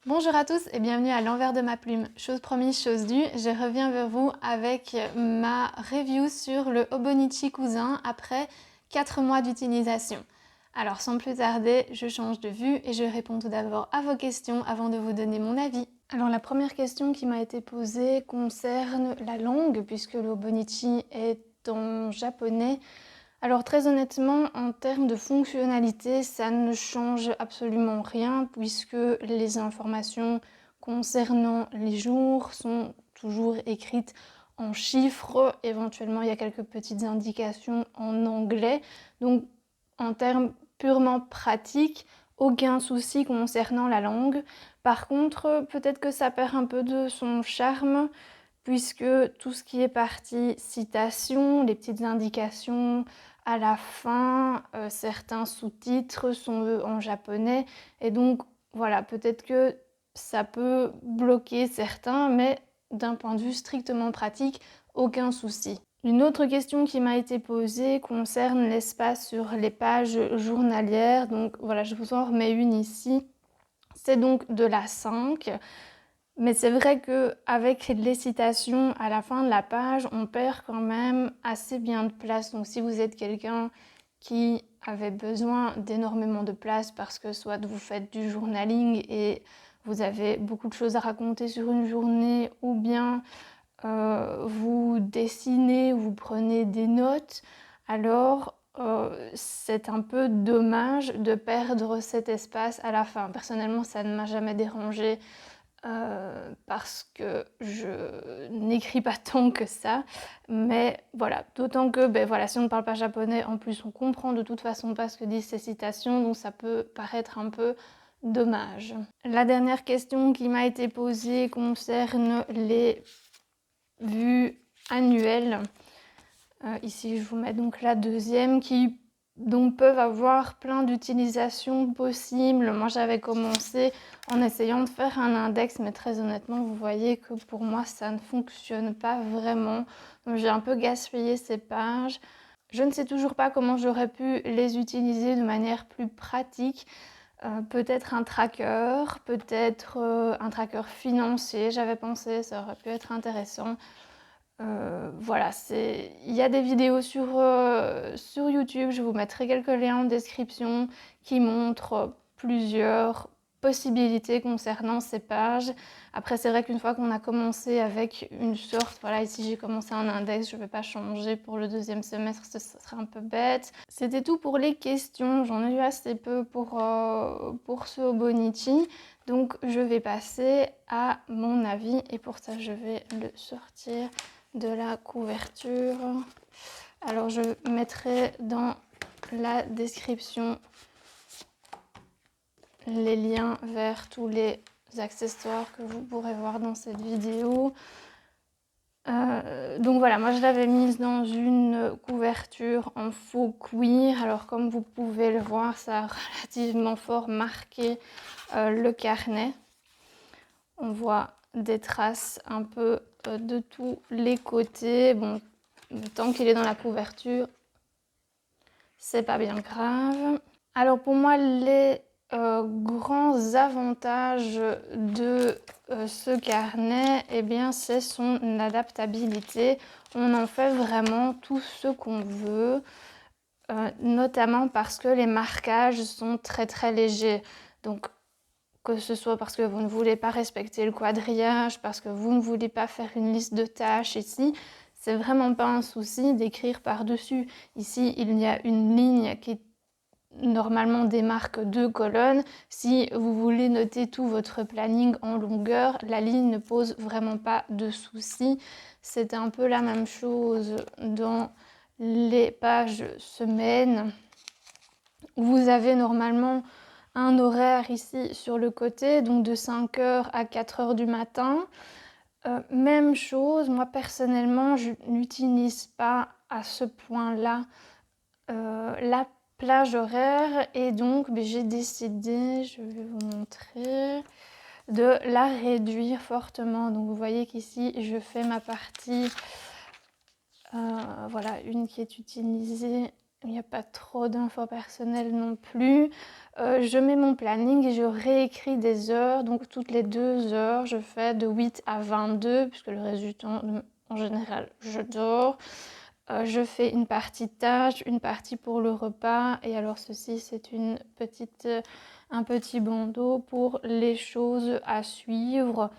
Bonjour à tous et bienvenue à l'envers de ma plume. Chose promise, chose due, je reviens vers vous avec ma review sur le Hobonichi Cousin après 4 mois d'utilisation. Alors sans plus tarder, je change de vue et je réponds tout d'abord à vos questions avant de vous donner mon avis. Alors la première question qui m'a été posée concerne la langue puisque le Hobonichi est en japonais. Alors très honnêtement, en termes de fonctionnalité, ça ne change absolument rien puisque les informations concernant les jours sont toujours écrites en chiffres. Éventuellement, il y a quelques petites indications en anglais. Donc en termes purement pratiques, aucun souci concernant la langue. Par contre, peut-être que ça perd un peu de son charme puisque tout ce qui est partie citation, les petites indications à la fin, certains sous-titres sont eux en japonais et donc voilà, peut-être que ça peut bloquer certains, mais d'un point de vue strictement pratique, aucun souci. Une autre question qui m'a été posée concerne l'espace sur les pages journalières, donc voilà, je vous en remets une ici. C'est donc de la 5. Mais c'est vrai qu'avec les citations à la fin de la page, on perd quand même assez bien de place. Donc si vous êtes quelqu'un qui avait besoin d'énormément de place parce que soit vous faites du journaling et vous avez beaucoup de choses à raconter sur une journée, ou bien vous dessinez, vous prenez des notes, alors c'est un peu dommage de perdre cet espace à la fin. Personnellement, ça ne m'a jamais dérangé parce que je n'écris pas tant que ça, mais voilà, d'autant que voilà, si on ne parle pas japonais, en plus on comprend de toute façon pas ce que disent ces citations, donc ça peut paraître un peu dommage. La dernière question qui m'a été posée concerne les vues annuelles. Ici je vous mets donc la deuxième qui donc peuvent avoir plein d'utilisations possibles. Moi j'avais commencé en essayant de faire un index, mais très honnêtement vous voyez que pour moi ça ne fonctionne pas vraiment. Donc j'ai un peu gaspillé ces pages. Je ne sais toujours pas comment j'aurais pu les utiliser de manière plus pratique. Peut-être un tracker, peut-être un tracker financier, j'avais pensé, ça aurait pu être intéressant. Voilà, il y a des vidéos sur YouTube, je vous mettrai quelques liens en description qui montrent plusieurs possibilités concernant ces pages. Après, c'est vrai qu'une fois qu'on a commencé avec une sorte, voilà, ici j'ai commencé un index, je ne vais pas changer pour le deuxième semestre, ce serait un peu bête. C'était tout pour les questions, j'en ai eu assez peu pour ce Hobonichi. Donc je vais passer à mon avis et pour ça je vais le sortir de la couverture. Alors je mettrai dans la description les liens vers tous les accessoires que vous pourrez voir dans cette vidéo. Donc voilà, moi je l'avais mise dans une couverture en faux cuir. Alors comme vous pouvez le voir, ça a relativement fort marqué le carnet. On voit des traces un peu de tous les côtés. Bon, tant qu'il est dans la couverture, c'est pas bien grave. Alors pour moi, les grands avantages de ce carnet, eh bien, c'est son adaptabilité. On en fait vraiment tout ce qu'on veut, notamment parce que les marquages sont très très légers. Donc que ce soit parce que vous ne voulez pas respecter le quadrillage, parce que vous ne voulez pas faire une liste de tâches ici, c'est vraiment pas un souci d'écrire par-dessus. Ici, il y a une ligne qui normalement démarque 2 colonnes. Si vous voulez noter tout votre planning en longueur, la ligne ne pose vraiment pas de souci. C'est un peu la même chose dans les pages semaines. Vous avez normalement un horaire ici sur le côté, donc de 5h à 4h du matin. Même chose, moi personnellement, je n'utilise pas à ce point-là la plage horaire et donc j'ai décidé, je vais vous montrer, de la réduire fortement. Donc vous voyez qu'ici, je fais ma partie, voilà, une qui est utilisée il n'y a pas trop d'infos personnelles non plus. Je mets mon planning et je réécris des heures. Donc toutes les 2 heures, je fais de 8 à 22, puisque le reste du temps, en général, je dors. Je fais une partie tâche, une partie pour le repas. Et alors ceci, c'est un petit bandeau pour les choses à suivre.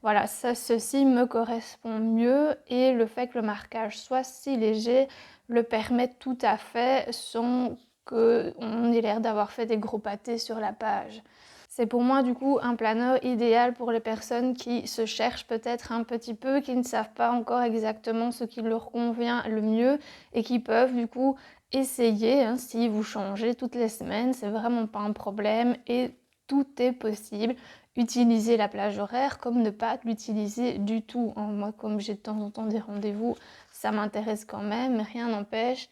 Voilà, ceci me correspond mieux et le fait que le marquage soit si léger le permet tout à fait sans qu'on ait l'air d'avoir fait des gros pâtés sur la page. C'est pour moi du coup un planeur idéal pour les personnes qui se cherchent peut-être un petit peu, qui ne savent pas encore exactement ce qui leur convient le mieux et qui peuvent du coup essayer, hein, si vous changez toutes les semaines, c'est vraiment pas un problème et tout est possible. Utiliser la plage horaire comme ne pas l'utiliser du tout. Moi, comme j'ai de temps en temps des rendez-vous, ça m'intéresse quand même, mais rien n'empêche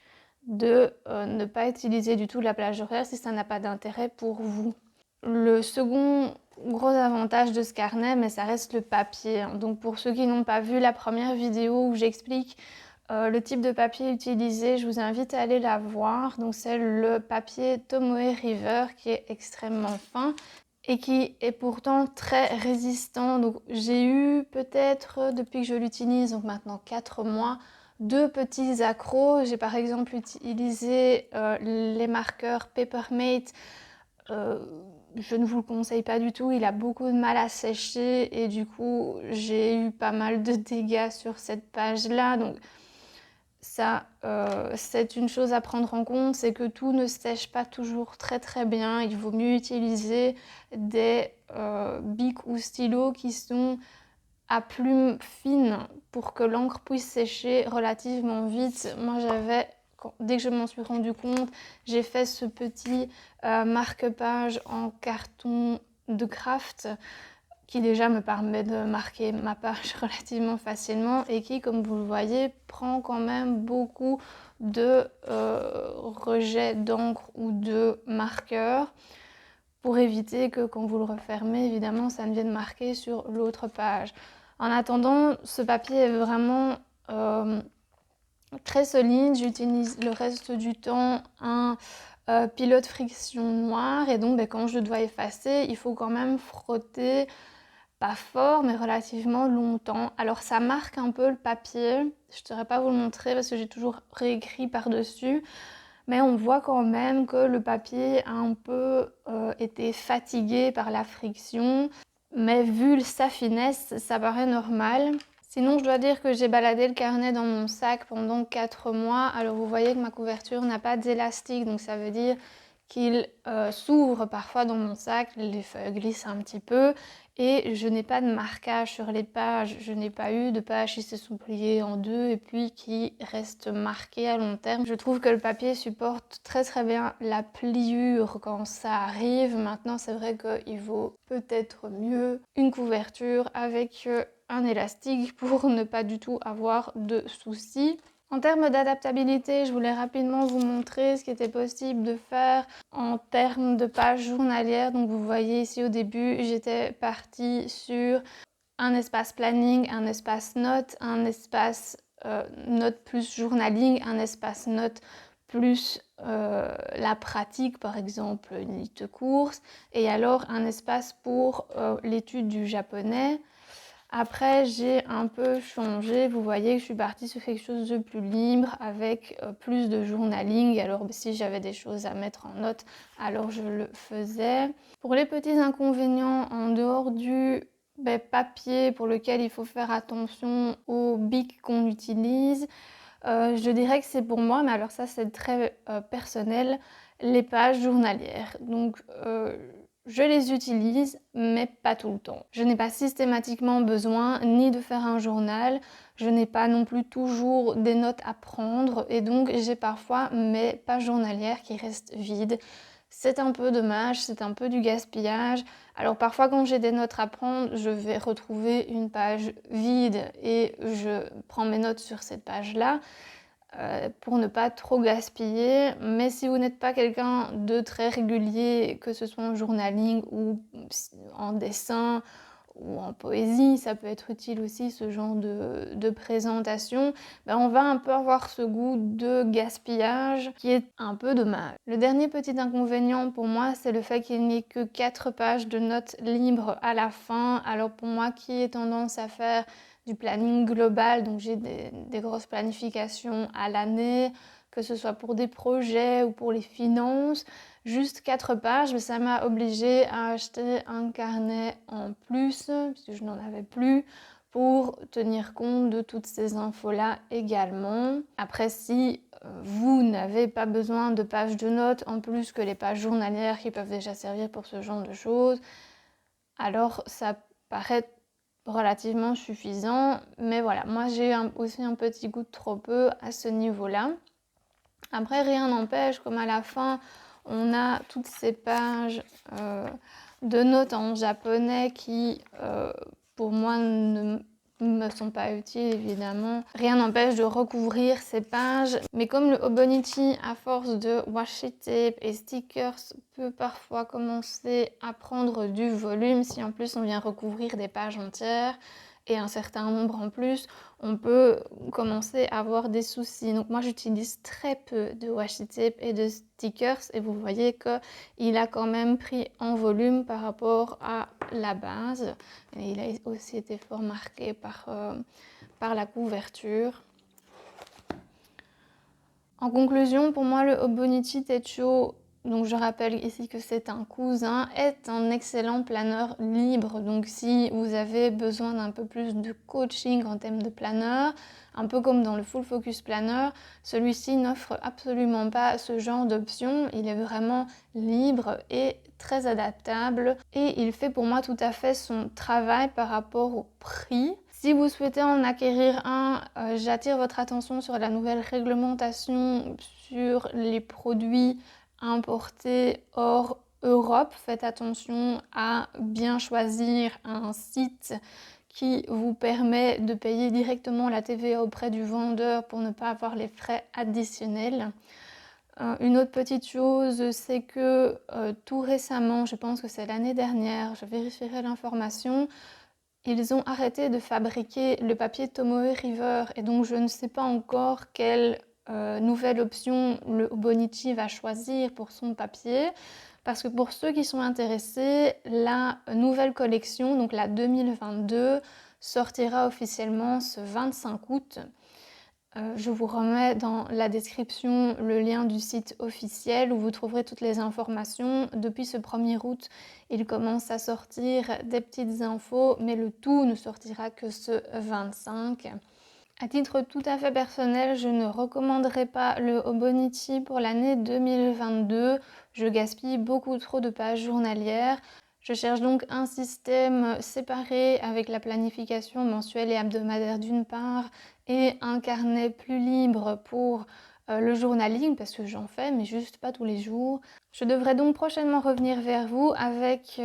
de ne pas utiliser du tout la plage horaire si ça n'a pas d'intérêt pour vous. Le second gros avantage de ce carnet, mais ça reste le papier. Donc pour ceux qui n'ont pas vu la première vidéo où j'explique le type de papier utilisé, je vous invite à aller la voir. Donc c'est le papier Tomoe River qui est extrêmement fin et qui est pourtant très résistant. Donc j'ai eu peut-être depuis que je l'utilise, donc maintenant 4 mois, 2 petits accros. J'ai par exemple utilisé les marqueurs Papermate. Je ne vous le conseille pas du tout, il a beaucoup de mal à sécher et du coup j'ai eu pas mal de dégâts sur cette page-là. Donc ça, c'est une chose à prendre en compte, c'est que tout ne sèche pas toujours très très bien. Il vaut mieux utiliser des bics ou stylos qui sont à plume fine pour que l'encre puisse sécher relativement vite. Moi dès que je m'en suis rendu compte, j'ai fait ce petit marque-page en carton de craft qui déjà me permet de marquer ma page relativement facilement et qui, comme vous le voyez, prend quand même beaucoup de rejets d'encre ou de marqueurs pour éviter que quand vous le refermez, évidemment, ça ne vienne marquer sur l'autre page. En attendant, ce papier est vraiment très solide. J'utilise le reste du temps un pilote friction noir et donc quand je dois effacer, il faut quand même frotter, pas fort mais relativement longtemps. Alors ça marque un peu le papier, je ne saurais pas vous le montrer parce que j'ai toujours réécrit par-dessus, mais on voit quand même que le papier a un peu été fatigué par la friction, mais vu sa finesse, ça paraît normal. Sinon, je dois dire que j'ai baladé le carnet dans mon sac pendant 4 mois. Alors vous voyez que ma couverture n'a pas d'élastique, donc ça veut dire qu'il s'ouvre parfois dans mon sac, les feuilles glissent un petit peu et je n'ai pas de marquage sur les pages. Je n'ai pas eu de pages qui se sont pliées en deux et puis qui restent marquées à long terme. Je trouve que le papier supporte très très bien la pliure quand ça arrive. Maintenant, c'est vrai qu'il vaut peut-être mieux une couverture avec un élastique pour ne pas du tout avoir de soucis. En termes d'adaptabilité, je voulais rapidement vous montrer ce qui était possible de faire en termes de pages journalières. Donc vous voyez ici au début, j'étais partie sur un espace planning, un espace notes, un espace notes plus journaling, un espace notes plus la pratique, par exemple une liste de courses, et alors un espace pour l'étude du japonais. Après, j'ai un peu changé. Vous voyez que je suis partie sur quelque chose de plus libre avec plus de journaling. Alors, si j'avais des choses à mettre en note, alors je le faisais. Pour les petits inconvénients, en dehors du papier pour lequel il faut faire attention aux bics qu'on utilise, je dirais que c'est pour moi, mais alors ça c'est très personnel, les pages journalières. Donc je les utilise, mais pas tout le temps. Je n'ai pas systématiquement besoin ni de faire un journal, je n'ai pas non plus toujours des notes à prendre et donc j'ai parfois mes pages journalières qui restent vides. C'est un peu dommage, c'est un peu du gaspillage. Alors parfois quand j'ai des notes à prendre, je vais retrouver une page vide et je prends mes notes sur cette page-là. Pour ne pas trop gaspiller, mais si vous n'êtes pas quelqu'un de très régulier, que ce soit en journaling ou en dessin ou en poésie, ça peut être utile aussi ce genre de présentation, on va un peu avoir ce goût de gaspillage qui est un peu dommage. Le dernier petit inconvénient pour moi, c'est le fait qu'il n'y ait que 4 pages de notes libres à la fin. Alors pour moi qui ai tendance à faire du planning global, donc j'ai des grosses planifications à l'année, que ce soit pour des projets ou pour les finances, juste 4 pages, mais ça m'a obligée à acheter un carnet en plus, puisque je n'en avais plus, pour tenir compte de toutes ces infos-là également. Après, si vous n'avez pas besoin de pages de notes en plus que les pages journalières qui peuvent déjà servir pour ce genre de choses, alors ça paraît relativement suffisant. Mais voilà, moi j'ai aussi un petit goût de trop peu à ce niveau-là. Après, rien n'empêche, comme à la fin, on a toutes ces pages de notes en japonais qui, pour moi, ne me sont pas utiles, évidemment. Rien n'empêche de recouvrir ces pages. Mais comme le Hobonichi, à force de washi tape et stickers, peut parfois commencer à prendre du volume, si en plus on vient recouvrir des pages entières, et un certain nombre en plus, on peut commencer à avoir des soucis. Donc moi j'utilise très peu de washi tape et de stickers et vous voyez qu'il a quand même pris en volume par rapport à la base. Et il a aussi été fort marqué par la couverture. En conclusion, pour moi le Hobonichi Techo, donc je rappelle ici que c'est un cousin, est un excellent planeur libre. Donc si vous avez besoin d'un peu plus de coaching en termes de planeur, un peu comme dans le Full Focus Planner, celui-ci n'offre absolument pas ce genre d'option. Il est vraiment libre et très adaptable et il fait pour moi tout à fait son travail par rapport au prix. Si vous souhaitez en acquérir un, j'attire votre attention sur la nouvelle réglementation sur les produits importés hors Europe. Faites attention à bien choisir un site qui vous permet de payer directement la TVA auprès du vendeur pour ne pas avoir les frais additionnels. Une autre petite chose, c'est que tout récemment, je pense que c'est l'année dernière, je vérifierai l'information, ils ont arrêté de fabriquer le papier Tomoe River et donc je ne sais pas encore quelle nouvelle option le Hobonichi va choisir pour son papier. Parce que pour ceux qui sont intéressés, la nouvelle collection, donc la 2022, sortira officiellement ce 25 août. Je vous remets dans la description le lien du site officiel où vous trouverez toutes les informations. Depuis ce 1er août, il commence à sortir des petites infos, mais le tout ne sortira que ce 25. À titre tout à fait personnel, je ne recommanderais pas le Hobonichi pour l'année 2022. Je gaspille beaucoup trop de pages journalières. Je cherche donc un système séparé avec la planification mensuelle et hebdomadaire d'une part et un carnet plus libre pour le journaling parce que j'en fais mais juste pas tous les jours. Je devrais donc prochainement revenir vers vous avec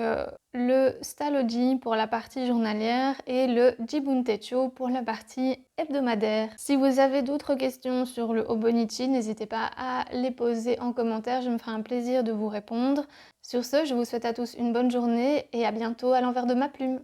le Stalogy pour la partie journalière et le Jibun Techo pour la partie hebdomadaire. Si vous avez d'autres questions sur le Hobonichi, n'hésitez pas à les poser en commentaire, je me ferai un plaisir de vous répondre. Sur ce, je vous souhaite à tous une bonne journée et à bientôt à l'envers de ma plume.